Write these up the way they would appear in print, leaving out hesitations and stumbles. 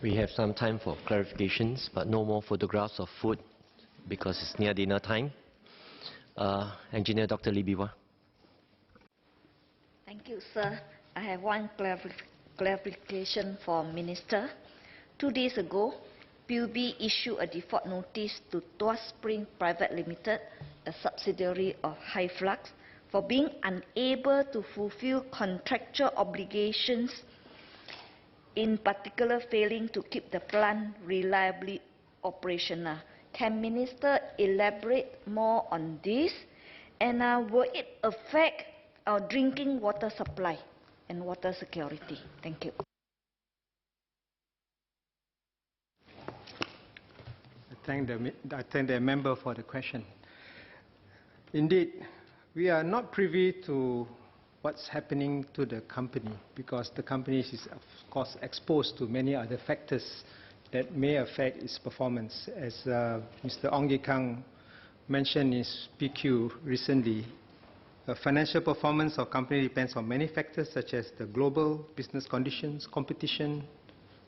We have some time for clarifications, but no more photographs of food because it's near dinner time. Engineer Dr. Lee Biwa. Thank you, sir. I have one clarification for Minister. 2 days ago, PUB issued a default notice to Tuas Spring Private Limited, a subsidiary of High Flux, for being unable to fulfill contractual obligations, in particular failing to keep the plant reliably operational. Can Minister elaborate more on this? And will it affect our drinking water supply and water security? Thank you. I thank the member for the question. Indeed, we are not privy to what's happening to the company because the company is, of course, exposed to many other factors that may affect its performance. As Mr. Ong Ye Kang mentioned in his PQ recently, the financial performance of company depends on many factors such as the global business conditions, competition,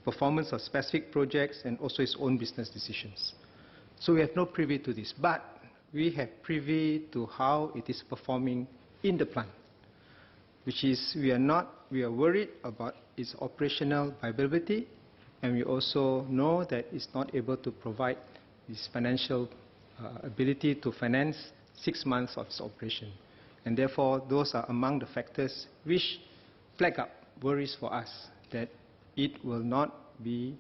performance of specific projects, and also its own business decisions. So we have no privy to this, but we have privy to how it is performing in the plant, which is we are worried about its operational viability, and we also know that it's not able to provide its financial ability to finance 6 months of its operation. And therefore, those are among the factors which flag up worries for us that it will not be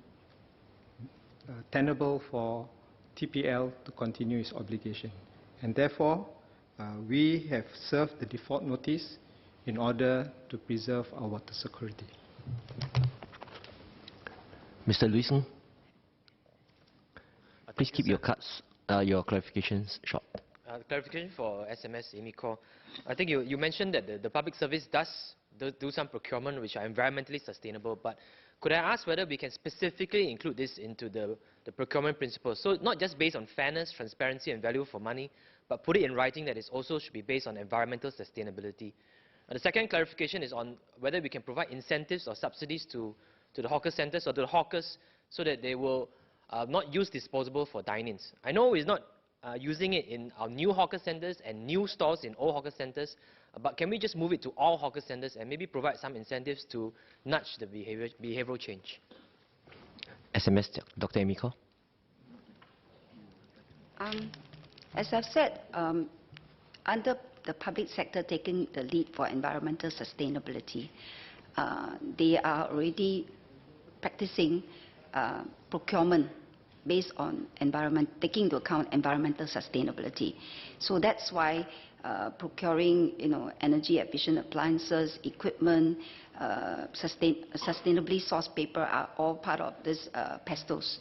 tenable for TPL to continue its obligation. And therefore, we have served the default notice in order to preserve our water security. Mr. Luisen, please keep your clarifications short. Clarification for SMS, Amy Khor. I think you mentioned that the public service does do some procurement which are environmentally sustainable, but could I ask whether we can specifically include this into the procurement principles? So not just based on fairness, transparency and value for money, but put it in writing that it also should be based on environmental sustainability. The second clarification is on whether we can provide incentives or subsidies to the hawker centres or to the hawkers so that they will not use disposable for dine-ins. I know it's not using it in our new hawker centres and new stores in old hawker centres, but can we just move it to all hawker centres and maybe provide some incentives to nudge the behavioural change? SMS, Dr. Amy Khor. As I've said, under the public sector taking the lead for environmental sustainability, they are already practicing procurement based on taking into account environmental sustainability. So that's why procuring, energy efficient appliances, equipment, sustainably sourced paper are all part of this PESTOS.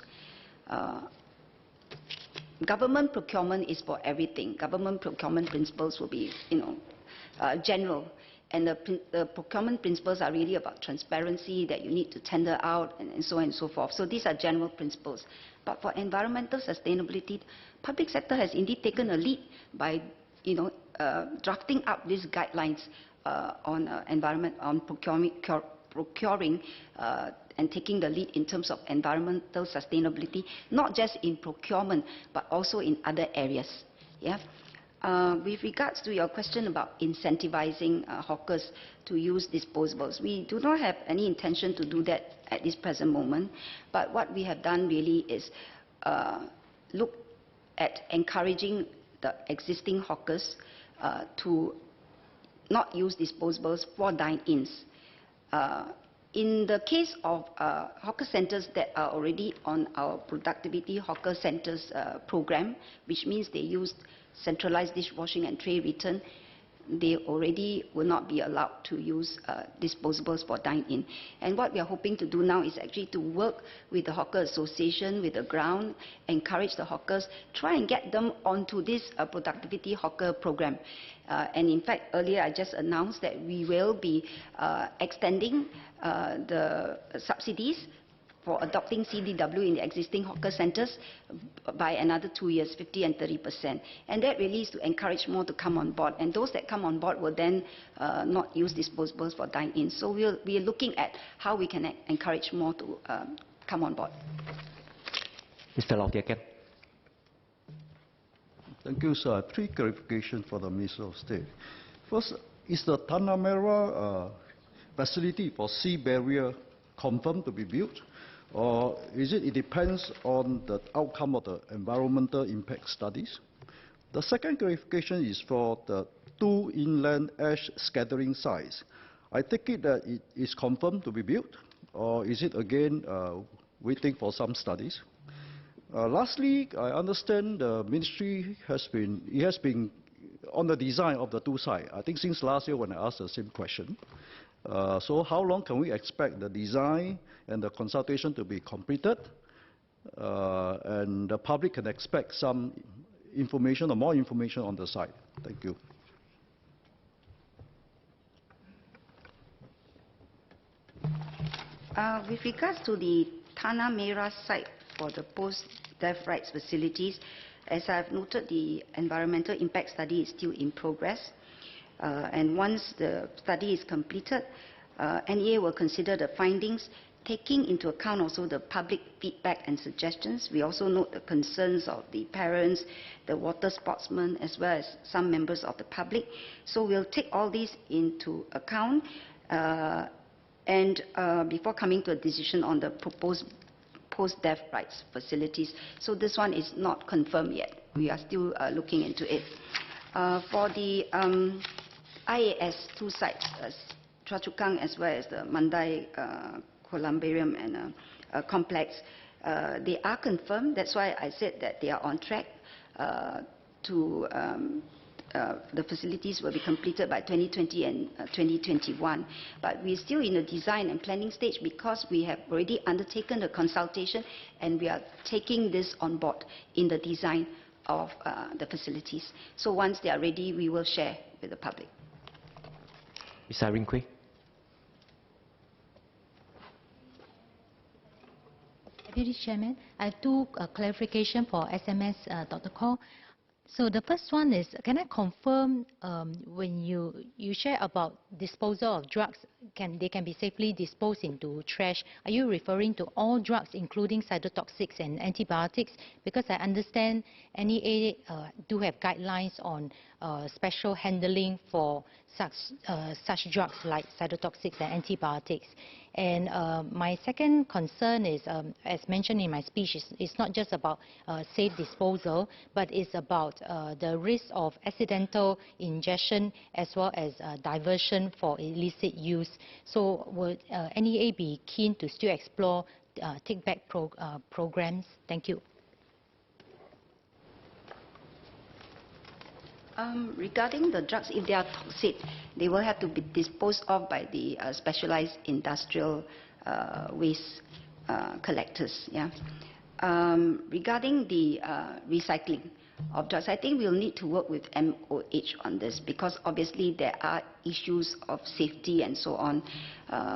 Government procurement is for everything. Government procurement principles will be, general. And the procurement principles are really about transparency, that you need to tender out, and so on and so forth. So these are general principles. But for environmental sustainability, public sector has indeed taken a lead by, drafting up these guidelines on procuring and taking the lead in terms of environmental sustainability, not just in procurement, but also in other areas. Yeah. With regards to your question about incentivizing hawkers to use disposables, we do not have any intention to do that at this present moment. But what we have done really is look at encouraging the existing hawkers to not use disposables for dine-ins. In the case of hawker centres that are already on our Productivity Hawker Centres program, which means they used centralized dishwashing and tray return, they already will not be allowed to use disposables for dine-in. And what we are hoping to do now is actually to work with the Hawker Association, with the ground, encourage the hawkers, try and get them onto this Productivity Hawker program. And in fact, earlier I just announced that we will be extending the subsidies for adopting CDW in the existing hawker centres by another 2 years, 50% and 30%. And that really is to encourage more to come on board. And those that come on board will then not use disposables for dine-in. So we are looking at how we can encourage more to come on board. Mr. Lau Tia Ken. Thank you, sir. 3 clarifications for the Minister of State. First, is the Tanah Merah facility for sea barrier confirmed to be built? Or is it depends on the outcome of the environmental impact studies? The second clarification is for the 2 inland ash scattering sites. I take it that it is confirmed to be built, or is it again waiting for some studies? Lastly, I understand the ministry has been on the design of the 2 sites, I think since last year when I asked the same question. So how long can we expect the design and the consultation to be completed? And the public can expect some information or more information on the site. Thank you. With regards to the Tanah Merah site for the post-death rights facilities, as I've noted, the environmental impact study is still in progress. And once the study is completed, NEA will consider the findings, taking into account also the public feedback and suggestions. We also note the concerns of the parents, the water sportsmen, as well as some members of the public. So we'll take all these into account and before coming to a decision on the proposed post-death rights facilities. So this one is not confirmed yet. We are still looking into it. For the IAS 2 sites, Choa Chu Kang as well as the Mandai Columbarium and complex, they are confirmed. That's why I said that they are on track to the facilities will be completed by 2020 and 2021. But we're still in the design and planning stage because we have already undertaken the consultation and we are taking this on board in the design of the facilities. So once they are ready, we will share with the public. Ms. Irene Kwek. Deputy Chairman, I have 2 clarifications for SMS Dr. Khor. So the first one is, can I confirm when you share about disposal of drugs, they can be safely disposed into trash? Are you referring to all drugs, including cytotoxics and antibiotics? Because I understand NEA do have guidelines on special handling for such drugs like cytotoxics and antibiotics. And my second concern is, as mentioned in my speech, it's not just about safe disposal, but it's about the risk of accidental ingestion as well as diversion for illicit use. So would NEA be keen to still explore take-back programs? Thank you. Regarding the drugs, if they are toxic, they will have to be disposed of by the specialized industrial waste collectors. Yeah. Regarding the recycling of drugs, I think we'll need to work with MOH on this because obviously there are issues of safety and so on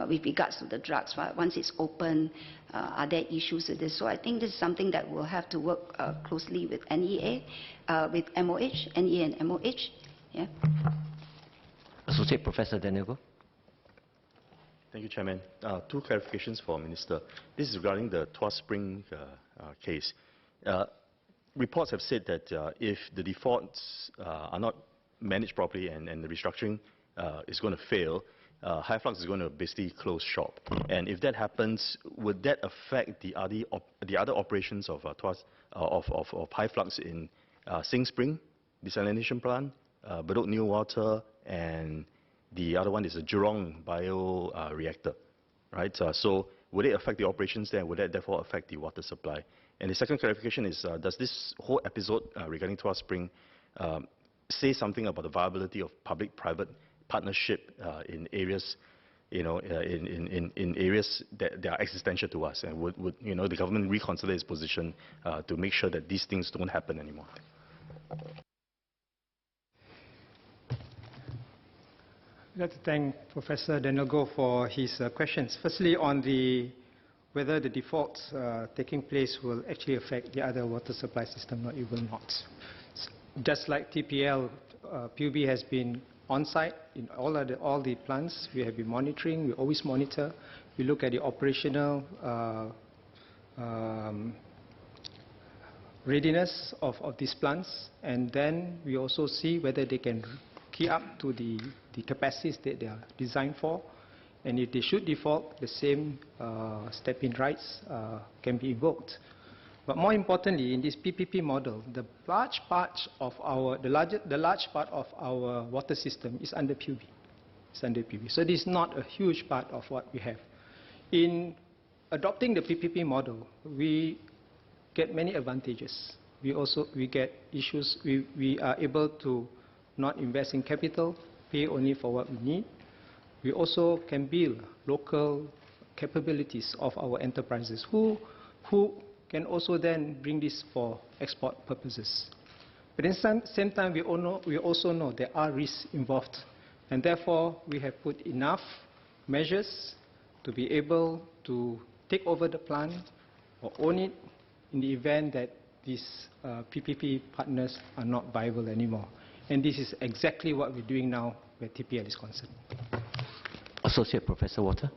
with regards to the drugs. Right? Once it's open, are there issues with this? So I think this is something that we'll have to work closely with NEA, with MOH, NEA and MOH. Yeah. Associate Professor Daniel Goh. Thank you, Chairman. 2 clarifications for Minister. This is regarding the Tuas Spring case. Reports have said that if the defaults are not managed properly and the restructuring is going to fail, High Flux is going to basically close shop. And if that happens, would that affect the other operations of High Flux in Sing Spring desalination plant, Bedok New Water, and the other one is a Jurong bioreactor, right? So would it affect the operations there? Would that therefore affect the water supply? And the second clarification is, does this whole episode regarding Tuas Spring say something about the viability of public-private partnership in areas, in areas that are existential to us? And would the government reconsider its position to make sure that these things don't happen anymore? I'd like to thank Professor Daniel Goh for his questions. Firstly, on whether the defaults taking place will actually affect the other water supply system, or it will not. Just like TPL, PUB has been on site in all the plants. We have been monitoring. We always monitor. We look at the operational readiness of these plants, and then we also see whether they can key up to the capacities that they are designed for. And if they should default, the same step-in rights can be invoked. But more importantly, in this PPP model, the large part of our water system is under PUB. It's under PUB. So this is not a huge part of what we have. In adopting the PPP model, we get many advantages. We get issues. We are able to not invest in capital, pay only for what we need. We also can build local capabilities of our enterprises who can also then bring this for export purposes. But at the same time, we also know there are risks involved, and therefore we have put enough measures to be able to take over the plant or own it in the event that these PPP partners are not viable anymore. And this is exactly what we're doing now where TPL is concerned. Associate Professor Walter.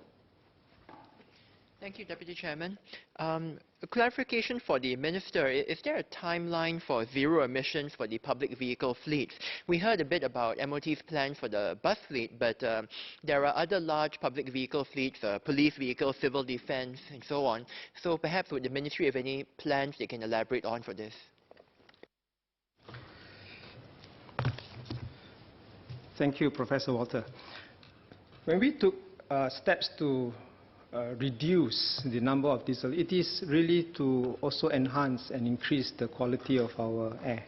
Thank you, Deputy Chairman. A clarification for the Minister. Is there a timeline for zero emissions for the public vehicle fleet? We heard a bit about MOT's plans for the bus fleet, but there are other large public vehicle fleets, police vehicles, civil defense, and so on. So perhaps would the Ministry have any plans they can elaborate on for this? Thank you, Professor Walter. When we took steps to reduce the number of diesel, it is really to also enhance and increase the quality of our air.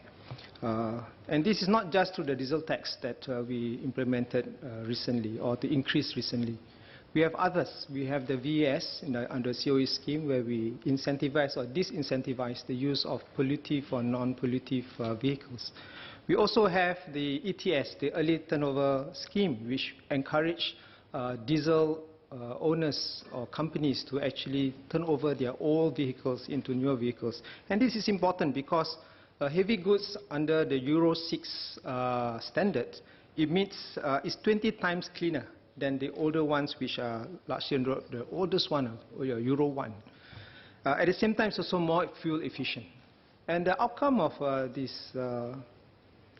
And this is not just through the diesel tax that we implemented recently or to increase recently. We have others. We have the VES under COS scheme where we incentivize or disincentivize the use of pollutive or non-pollutive vehicles. We also have the ETS, the early turnover scheme, which encourage diesel owners or companies to actually turn over their old vehicles into newer vehicles. And this is important because heavy goods under the Euro 6 standard, is 20 times cleaner than the older ones, which are largely the oldest one, Euro 1. At the same time, it's also more fuel efficient. And the outcome of this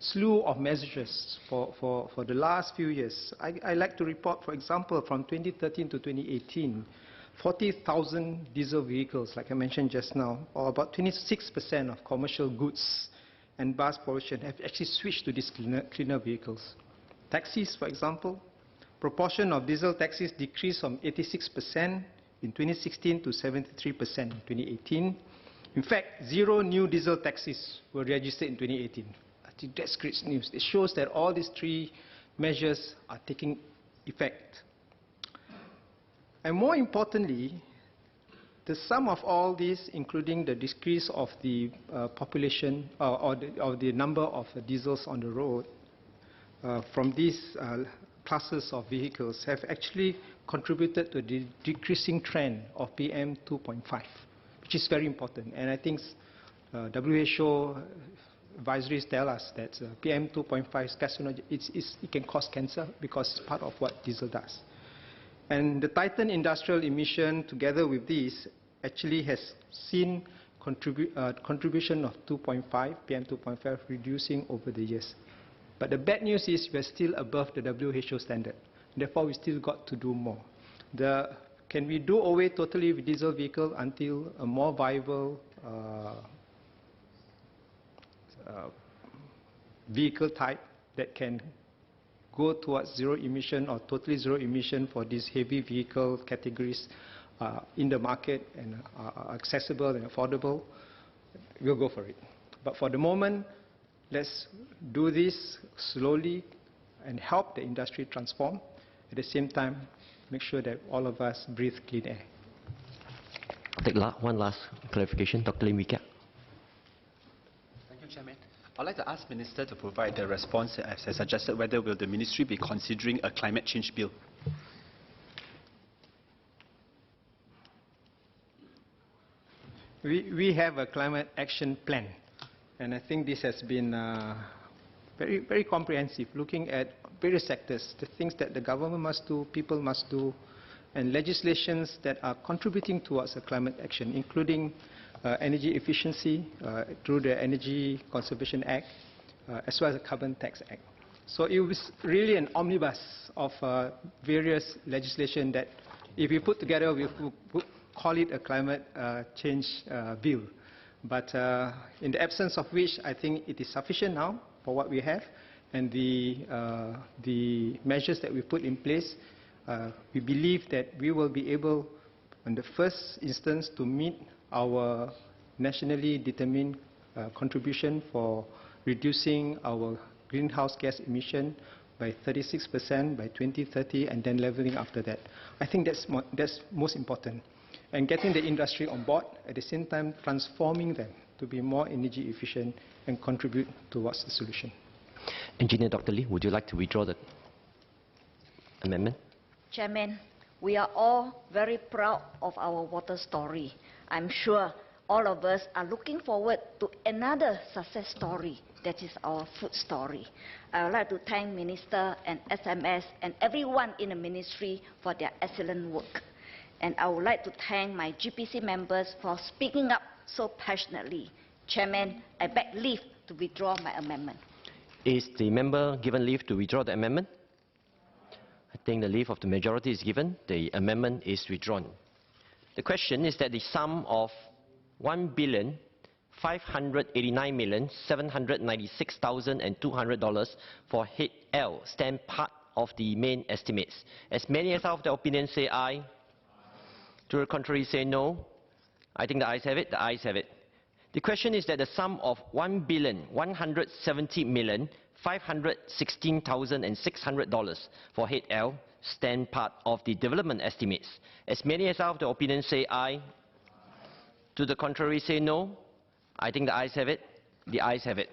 slew of measures for the last few years, I like to report, for example, from 2013 to 2018, 40,000 diesel vehicles, like I mentioned just now, or about 26% of commercial goods and bus pollution have actually switched to these cleaner vehicles. Taxis, for example, proportion of diesel taxis decreased from 86% in 2016 to 73% in 2018. In fact, 0 new diesel taxis were registered in 2018. I think that's great news. It shows that all these 3 measures are taking effect. And more importantly, the sum of all these, including the decrease of the population or the number of diesels on the road from these classes of vehicles, have actually contributed to the decreasing trend of PM 2.5, which is very important. And I think WHO advisories tell us that PM 2.5 is carcinogenic. It can cause cancer because it's part of what diesel does. And the tightened industrial emission, together with this, actually has seen contribution of 2.5, PM 2.5, reducing over the years. But the bad news is we're still above the WHO standard. Therefore, we still got to do more. Can we do away totally with diesel vehicle until a more viable vehicle type that can go towards zero emission or totally zero emission for these heavy vehicle categories in the market and are accessible and affordable? We'll go for it. But for the moment, let's do this slowly and help the industry transform. At the same time, make sure that all of us breathe clean air. I'll take one last clarification. Dr. Lim Wee Kiat. Thank you, Chairman. I'd like to ask Minister to provide the response as I suggested, whether will the Ministry be considering a climate change bill? We have a climate action plan, and I think this has been very, very comprehensive, looking at various sectors, the things that the government must do, people must do, and legislations that are contributing towards climate action, including energy efficiency through the Energy Conservation Act, as well as the Carbon Tax Act. So it was really an omnibus of various legislation that, if we put together, we would call it a climate change bill. But in the absence of which, I think it is sufficient now for what we have, and the measures that we put in place, we believe that we will be able, in the first instance, to meet our nationally determined contribution for reducing our greenhouse gas emission by 36% by 2030, and then leveling after that. I think that's most important. And getting the industry on board, at the same time transforming them to be more energy efficient and contribute towards the solution. Engineer Dr. Lee, would you like to withdraw the amendment? Chairman, we are all very proud of our water story. I'm sure all of us are looking forward to another success story, that is our food story. I would like to thank Minister and SMS and everyone in the ministry for their excellent work. And I would like to thank my GPC members for speaking up so passionately. Chairman, I beg leave to withdraw my amendment. Is the member given leave to withdraw the amendment? I think the leave of the majority is given. The amendment is withdrawn. The question is that the sum of $1,589,796,200 for head L stand part of the main estimates. As many as are of the opinion say aye. To the contrary say no. I think the ayes have it. The ayes have it. The question is that the sum of $1,170,516,600 for head L stand part of the development estimates. As many as are of the opinion say aye. To the contrary say no. I think the ayes have it. The ayes have it.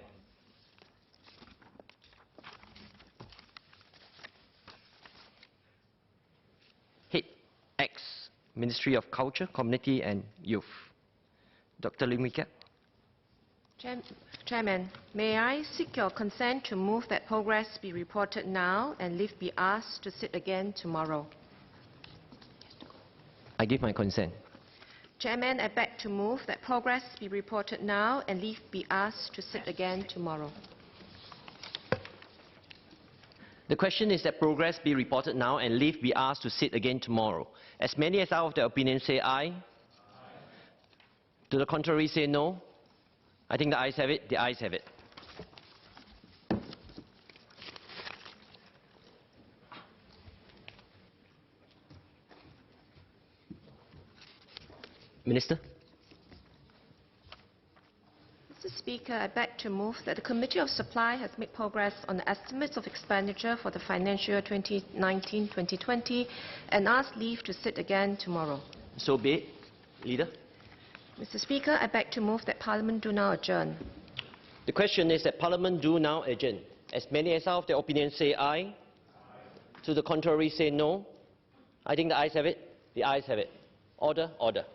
Head X, Ministry of Culture, Community and Youth. Dr. Lim Wee Kiat. Chairman, may I seek your consent to move that progress be reported now and leave be asked to sit again tomorrow? I give my consent. Chairman, I beg to move that progress be reported now and leave be asked to sit again tomorrow. The question is that progress be reported now and leave be asked to sit again tomorrow. As many as are of the opinion say aye. To the contrary say no. I think the ayes have it. The ayes have it. Minister. Mr. Speaker, I beg to move that the Committee of Supply has made progress on the estimates of expenditure for the financial year 2019-2020 and ask leave to sit again tomorrow. So be it. Leader. Mr. Speaker, I beg to move that Parliament do now adjourn. The question is that Parliament do now adjourn. As many as are of the opinion say aye. To the contrary say no. I think the ayes have it. The ayes have it. Order, order.